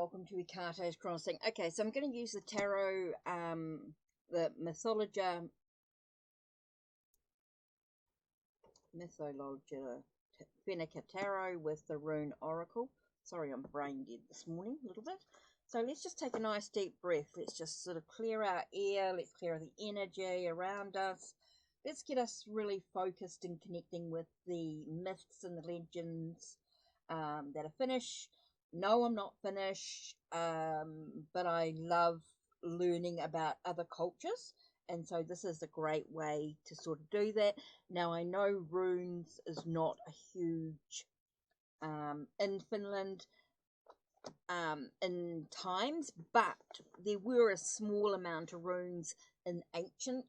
welcome to Ikate's Crossing. Okay, so I'm going to use the tarot, the Mythologia, Fennica tarot with the rune oracle. Sorry, I'm brain dead this morning a little bit. So let's just take a nice deep breath. Let's just sort of clear our air. Let's clear the energy around us. Let's get us really focused and connecting with the myths and the legends that are Finnish. No, I'm not Finnish, but I love learning about other cultures, and so this is a great way to sort of do that. Now, I know runes is not a huge in Finland in times, but there were a small amount of runes in ancient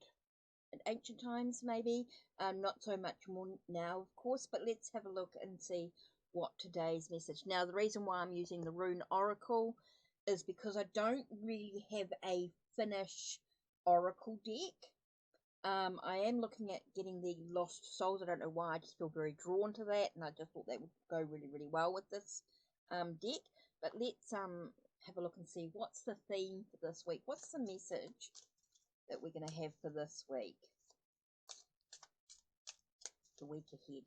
times, maybe. Not so much more now, of course, but let's have a look and see what today's message. Now, the reason why I'm using the rune oracle is because I don't really have a Finnish oracle deck. I am looking at getting the Lost Souls. I don't know why, I just feel very drawn to that, and I just thought that would go really, really well with this deck. But let's have a look and see what's the theme for this week. What's the message that we're going to have for this week, the week ahead.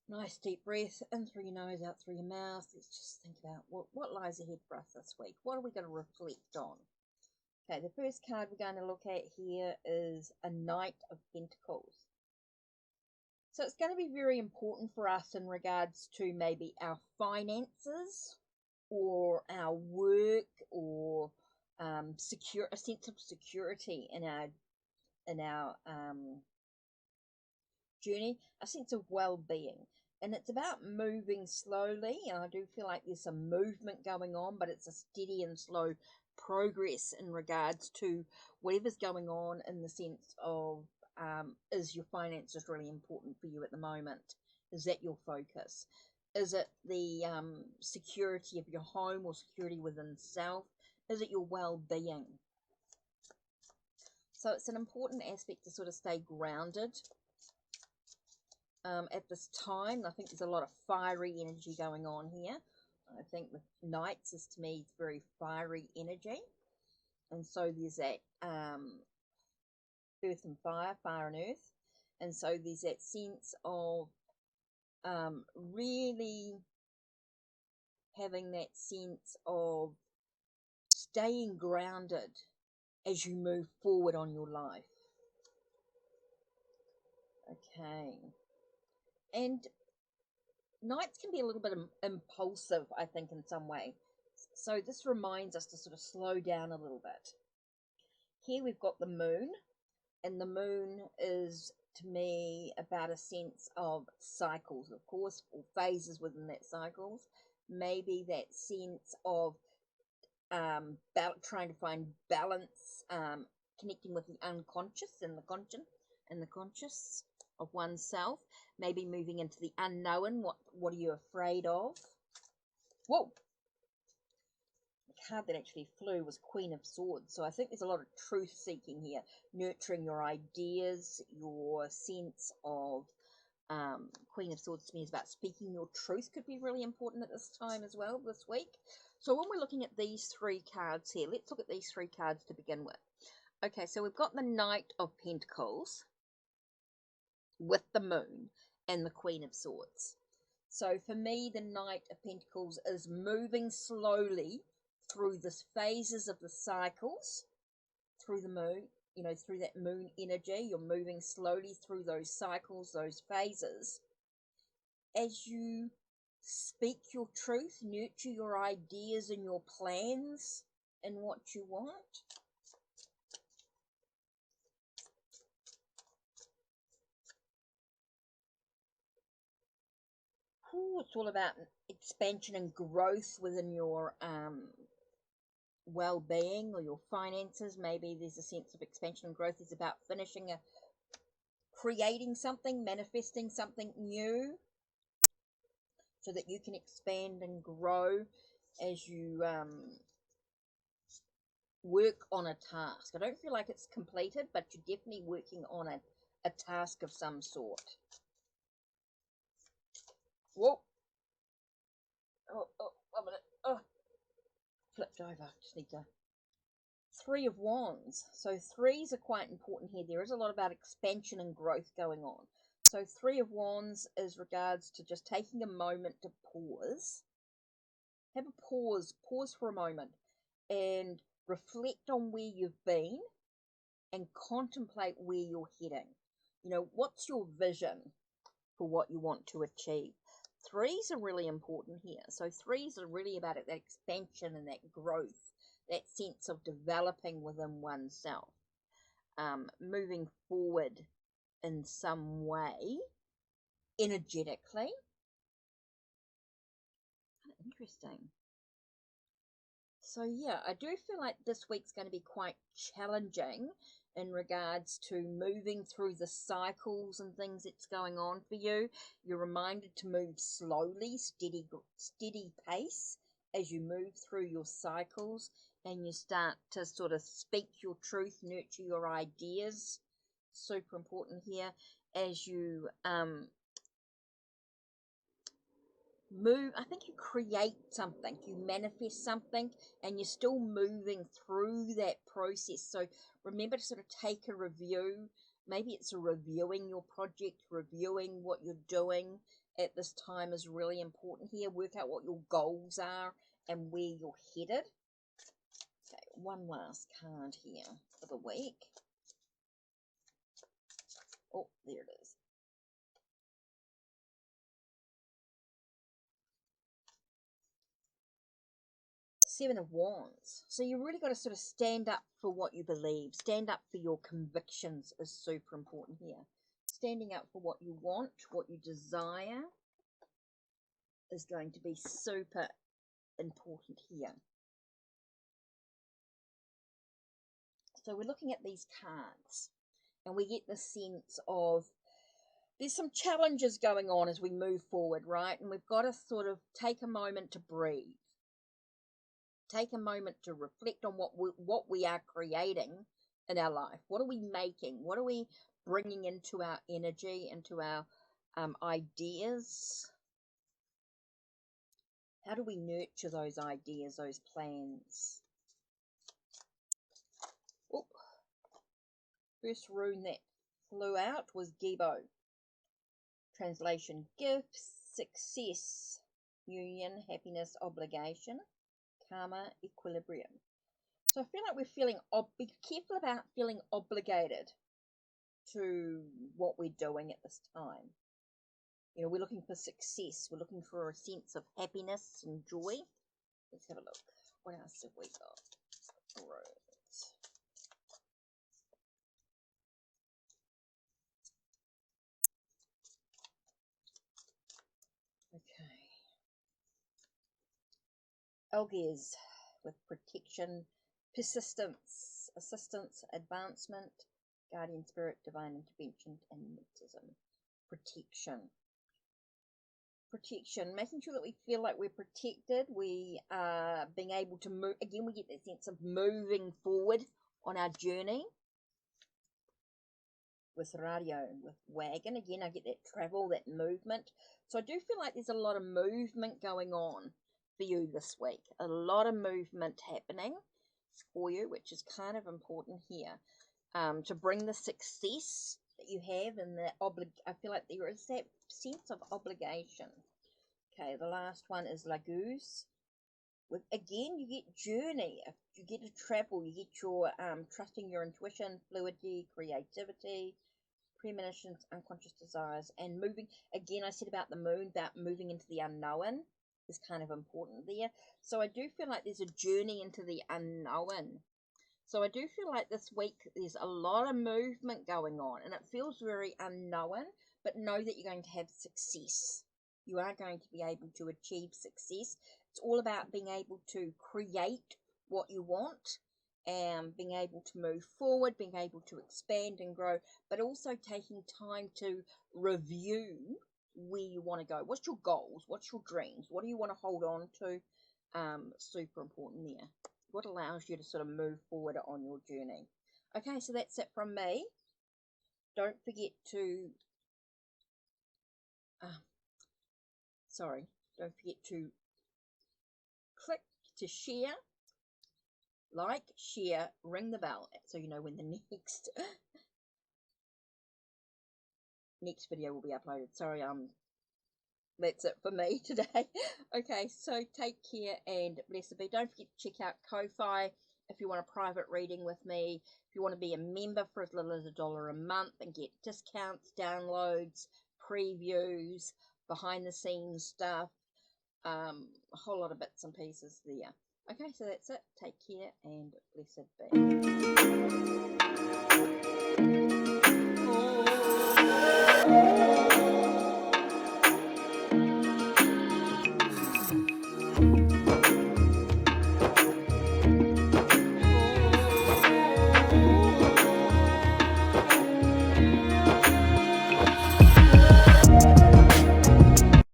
Nice deep breath in through your nose, out through your mouth. Let's just think about what lies ahead for us this week. What are we going to reflect on? Okay, the first card we're going to look at here is a Knight of Pentacles. So it's going to be very important for us in regards to maybe our finances or our work, or a sense of security in our journey, a sense of well-being. And it's about moving slowly, and I do feel like there's some movement going on, but it's a steady and slow progress in regards to whatever's going on, in the sense of is your finances really important for you at the moment? Is that your focus? Is it the security of your home or security within self? Is it your well-being? So it's an important aspect to sort of stay grounded at this time. I think there's a lot of fiery energy going on here. I think with Knights is, to me, it's very fiery energy. And so there's that earth and fire, fire and earth. And so there's that sense of really having that sense of staying grounded as you move forward on your life. Okay. And Knights can be a little bit impulsive, I think, in some way. So this reminds us to sort of slow down a little bit. Here we've got the moon, and the moon is, to me, about a sense of cycles, of course, or phases within that cycles. Maybe that sense of trying to find balance, connecting with the unconscious and the conscious of oneself. Maybe moving into the unknown. What are you afraid of? Whoa! The card that actually flew was Queen of Swords. So I think there's a lot of truth seeking here, nurturing your ideas, your sense of Queen of Swords to me is about speaking your truth. Could be really important at this time as well, this week. So when we're looking at these three cards here, let's look at these three cards to begin with. Okay, so we've got the Knight of Pentacles with the moon and the Queen of Swords. So for me, the Knight of Pentacles is moving slowly through the phases of the cycles, through the moon, through that moon energy. You're moving slowly through those cycles, those phases, as you speak your truth, nurture your ideas and your plans and what you want. It's all about expansion and growth within your well-being or your finances. Maybe there's a sense of expansion and growth. It's about creating something, manifesting something new, so that you can expand and grow as you work on a task. I don't feel like it's completed, but you're definitely working on a task of some sort. Whoa! Oh, 1 minute. Oh, flipped over. Just need to. Three of Wands. So threes are quite important here. There is a lot about expansion and growth going on. So Three of Wands is regards to just taking a moment to pause. Have a pause for a moment and reflect on where you've been and contemplate where you're heading. You know, what's your vision for what you want to achieve? Threes are really important here. So threes are really about it, that expansion and that growth, that sense of developing within oneself, moving forward in some way, energetically. Interesting. So yeah, I do feel like this week's going to be quite challenging in regards to moving through the cycles and things that's going on for you. You're reminded to move slowly, steady pace as you move through your cycles, and you start to sort of speak your truth, nurture your ideas. Super important here as you move. I think you create something, you manifest something, and you're still moving through that process. So remember to sort of take a review. Maybe it's a reviewing your project, reviewing what you're doing at this time is really important here. Work out what your goals are and where you're headed. Okay, one last card here for the week. Oh, there it is. Seven of Wands. So you really got to sort of stand up for what you believe. Stand up for your convictions is super important here. Standing up for what you want, what you desire is going to be super important here. So we're looking at these cards and we get the sense of there's some challenges going on as we move forward, right? And we've got to sort of take a moment to breathe. Take a moment to reflect on what we are creating in our life. What are we making? What are we bringing into our energy, into our ideas? How do we nurture those ideas, those plans? Oh, first rune that flew out was Gebo. Translation: gifts, success, union, happiness, obligation, karma, equilibrium. So I feel like we're feeling, be careful about feeling obligated to what we're doing at this time. You know, we're looking for success. We're looking for a sense of happiness and joy. Let's have a look. What else have we got? Runes. Okay. Algiers with protection, persistence, assistance, advancement, guardian spirit, divine intervention, and mysticism. Protection, making sure that we feel like we're protected. We are being able to move. Again, we get that sense of moving forward on our journey. With radio, with wagon, again, I get that travel, that movement. So I do feel like there's a lot of movement going on for you this week. A lot of movement happening for you, which is kind of important here. To bring the success that you have and the I feel like there is that sense of obligation. Okay, the last one is Laguz. With again, you get journey, you get to travel, you get your trusting your intuition, fluidity, creativity, premonitions, unconscious desires, and moving. Again, I said about the moon, about moving into the unknown is kind of important there. So I do feel like there's a journey into the unknown. So I do feel like this week there's a lot of movement going on and it feels very unknown, but know that you're going to have success. You are going to be able to achieve success. It's all about being able to create what you want and being able to move forward, being able to expand and grow, but also taking time to review where you want to go. What's your goals? What's your dreams? What do you want to hold on to? Super important there. What allows you to sort of move forward on your journey. Okay, so that's it from me. Don't forget to don't forget to to share, like, share, ring the bell so you know when the next video will be uploaded. Sorry, that's it for me today. Okay, so take care and blessed be. Don't forget to check out Ko-Fi if you want a private reading with me. If you want to be a member for as little as $1 a month and get discounts, downloads, previews, behind the scenes stuff, a whole lot of bits and pieces there. Okay, so that's it. Take care and blessed be.